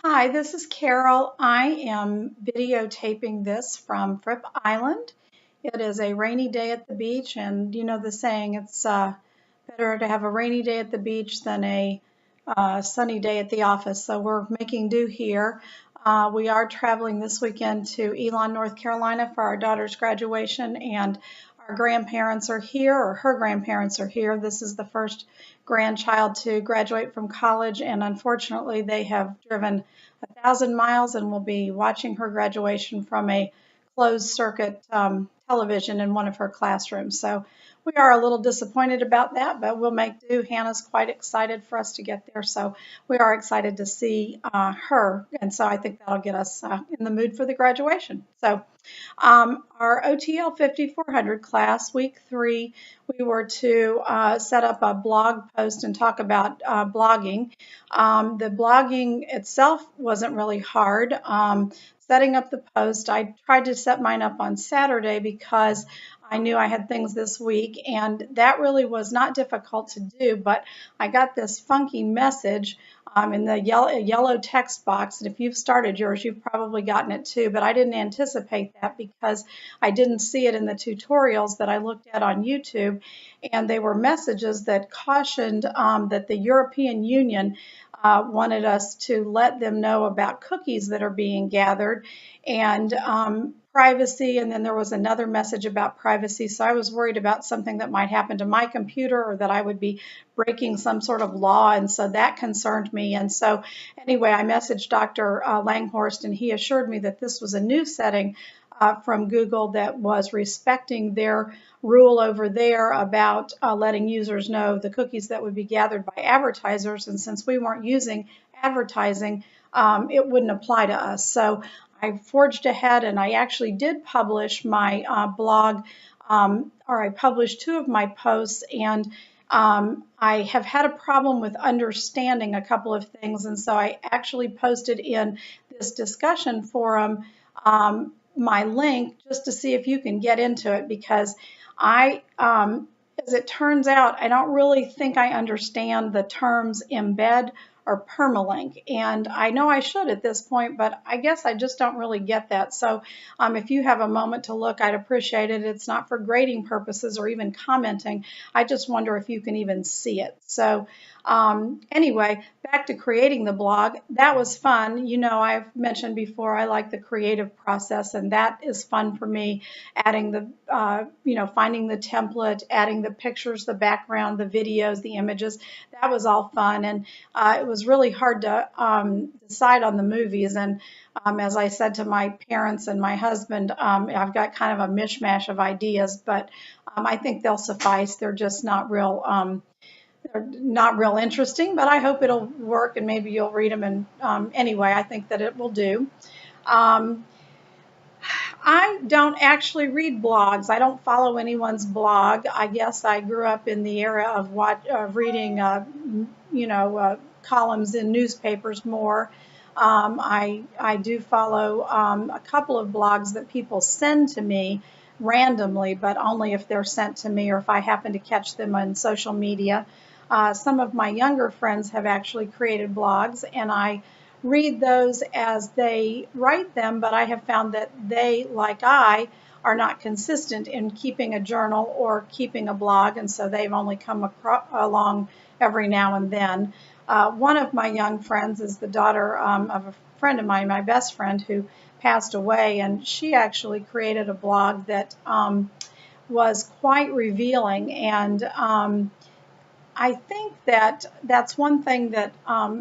Hi, this is Carol. I am videotaping this from Fripp Island. It is a rainy day at the beach, and you know the saying, it's better to have a rainy day at the beach than a sunny day at the office. So we're making do here. We are traveling this weekend to Elon, North Carolina for our daughter's graduation, and our grandparents are here, or her grandparents are here. This is the first grandchild to graduate from college, and unfortunately, they have driven 1,000 miles and will be watching her graduation from a closed circuit television in one of her classrooms. So we are a little disappointed about that, but we'll make do. Hannah's quite excited for us to get there, so we are excited to see her, and so I think that'll get us in the mood for the graduation. So our OTL 5400 class, week 3, we were to set up a blog post and talk about blogging. The blogging itself wasn't really hard. Setting up the post, I tried to set mine up on Saturday because I knew I had things this week, and that really was not difficult to do, but I got this funky message in the yellow text box. And if you've started yours, you've probably gotten it too, but I didn't anticipate that because I didn't see it in the tutorials that I looked at on YouTube. And they were messages that cautioned that the European Union wanted us to let them know about cookies that are being gathered and privacy. And then there was another message about privacy. So I was worried about something that might happen to my computer or that I would be breaking some sort of law. And so that concerned me. And so anyway, I messaged Dr. Langhorst, and he assured me that this was a new setting from Google that was respecting their rule over there about letting users know the cookies that would be gathered by advertisers. And since we weren't using advertising, it wouldn't apply to us. So I forged ahead, and I actually did publish my blog, or I published 2 of my posts, and I have had a problem with understanding a couple of things, and so I actually posted in this discussion forum my link just to see if you can get into it, because as it turns out, I don't really think I understand the terms embed or permalink. And I know I should at this point, but I guess I just don't really get that. So if you have a moment to look, I'd appreciate it. It's not for grading purposes or even commenting. I just wonder if you can even see it. So anyway, back to creating the blog. That was fun. You know, I've mentioned before, I like the creative process, and that is fun for me. Adding the, finding the template, adding the pictures, the background, the videos, the images. That was all fun. And it was really hard to decide on the movies. And as I said to my parents and my husband, I've got kind of a mishmash of ideas, but I think they'll suffice. They're just not real. They're not real interesting, but I hope it'll work, and maybe you'll read them. And anyway, I think that it will do. Um, I don't actually read blogs. I don't follow anyone's blog. I guess I grew up in the era of reading, columns in newspapers more. I do follow a couple of blogs that people send to me randomly, but only if they're sent to me or if I happen to catch them on social media. Some of my younger friends have actually created blogs, and I read those as they write them, but I have found that they, like I, are not consistent in keeping a journal or keeping a blog, and so they've only come along every now and then. One of my young friends is the daughter of a friend of mine, my best friend, who passed away, and she actually created a blog that was quite revealing. And I think that that's one thing that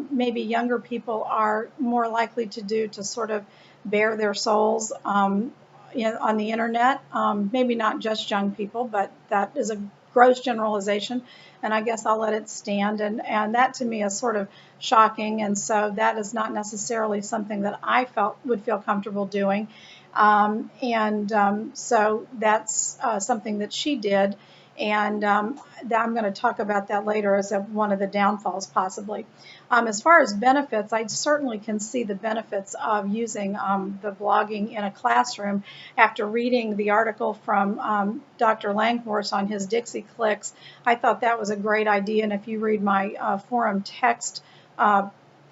maybe younger people are more likely to do, to sort of bare their souls on the internet. Maybe not just young people, but that is a gross generalization, and I guess I'll let it stand. And that to me is sort of shocking, and so that is not necessarily something that I would feel comfortable doing. So that's something that she did. And I'm going to talk about that later as one of the downfalls, possibly. As far as benefits, I certainly can see the benefits of using the blogging in a classroom. After reading the article from Dr. Langhorst on his Dixie Clicks, I thought that was a great idea. And if you read my forum text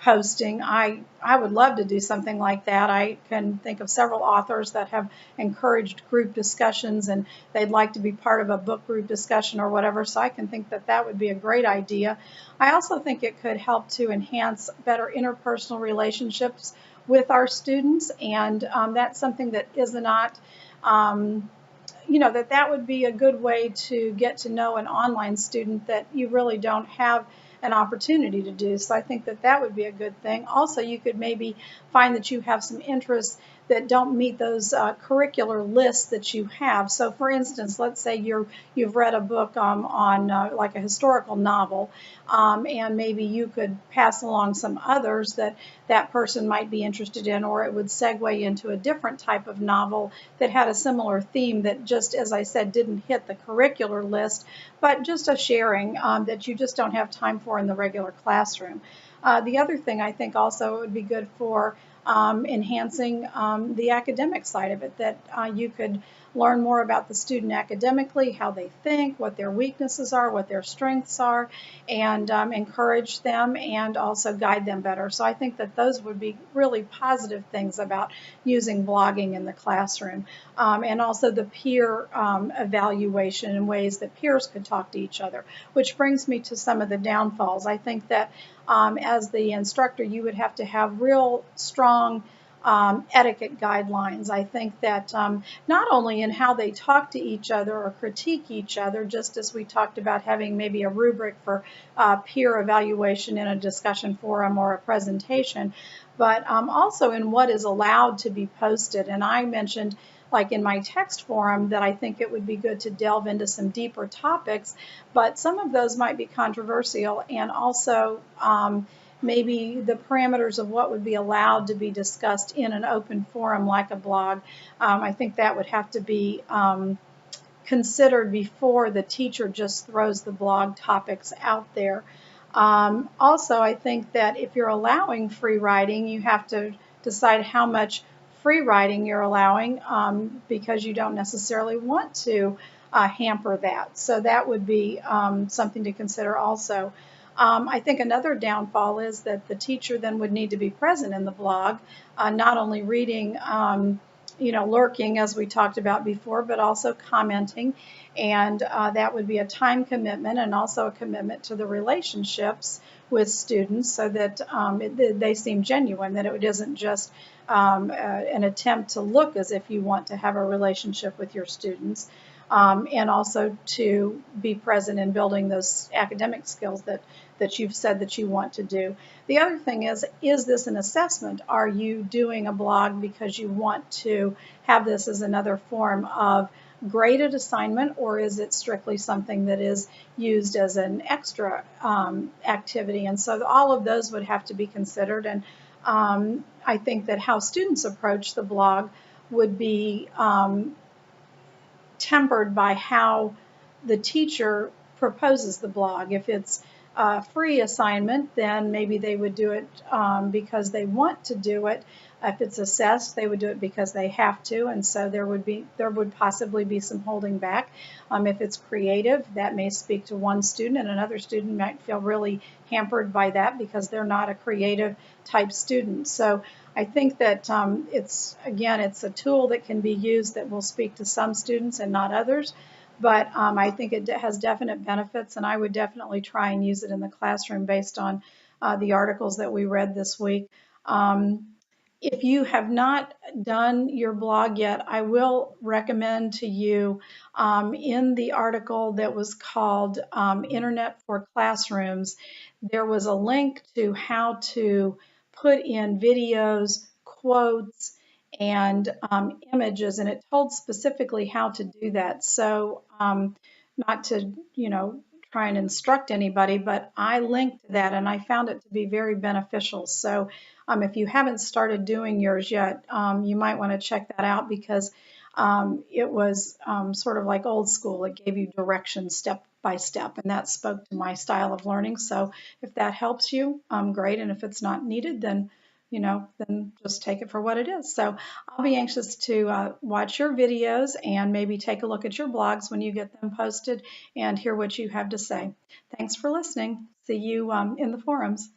posting. I would love to do something like that. I can think of several authors that have encouraged group discussions and they'd like to be part of a book group discussion or whatever, so I can think that that would be a great idea. I also think it could help to enhance better interpersonal relationships with our students, and that's something that is not that would be a good way to get to know an online student that you really don't have an opportunity to do. So I think that that would be a good thing. Also, you could maybe find that you have some interests that don't meet those curricular lists that you have. So for instance, let's say you've read a book on like a historical novel, and maybe you could pass along some others that that person might be interested in, or it would segue into a different type of novel that had a similar theme that just, as I said, didn't hit the curricular list, but just a sharing that you just don't have time for in the regular classroom. The other thing I think also it would be good for enhancing the academic side of it, that you could learn more about the student academically, how they think, what their weaknesses are, what their strengths are, and encourage them and also guide them better. So I think that those would be really positive things about using blogging in the classroom. And also the peer evaluation and ways that peers could talk to each other, which brings me to some of the downfalls. I think that as the instructor, you would have to have real strong etiquette guidelines. I think that not only in how they talk to each other or critique each other, just as we talked about having maybe a rubric for peer evaluation in a discussion forum or a presentation, but also in what is allowed to be posted. And I mentioned, like in my text forum, that I think it would be good to delve into some deeper topics, but some of those might be controversial, and also maybe the parameters of what would be allowed to be discussed in an open forum like a blog. I think that would have to be considered before the teacher just throws the blog topics out there. Also, I think that if you're allowing free writing, you have to decide how much free writing you're allowing, because you don't necessarily want to hamper that. So that would be something to consider also. I think another downfall is that the teacher then would need to be present in the blog, not only reading, lurking as we talked about before, but also commenting. And that would be a time commitment and also a commitment to the relationships with students, so that they seem genuine, that it isn't just an attempt to look as if you want to have a relationship with your students. And also to be present in building those academic skills that you've said that you want to do. The other thing is this an assessment? Are you doing a blog because you want to have this as another form of graded assignment, or is it strictly something that is used as an extra activity? And so all of those would have to be considered. And I think that how students approach the blog would be tempered by how the teacher proposes the blog. If it's a free assignment, then maybe they would do it because they want to do it. If it's assessed, they would do it because they have to, and so there would possibly be some holding back. If it's creative, that may speak to one student, and another student might feel really hampered by that because they're not a creative type student. So I think that it's a tool that can be used that will speak to some students and not others. But I think it has definite benefits, and I would definitely try and use it in the classroom based on the articles that we read this week. If you have not done your blog yet, I will recommend to you in the article that was called Internet for Classrooms, there was a link to how to put in videos, quotes, and images, and it told specifically how to do that. So not to, try and instruct anybody, but I linked to that and I found it to be very beneficial. So if you haven't started doing yours yet, you might want to check that out, because it was sort of like old school. It gave you directions step by step, and that spoke to my style of learning. So if that helps you, great. And if it's not needed, then then just take it for what it is. So I'll be anxious to watch your videos and maybe take a look at your blogs when you get them posted and hear what you have to say. Thanks for listening. See you in the forums.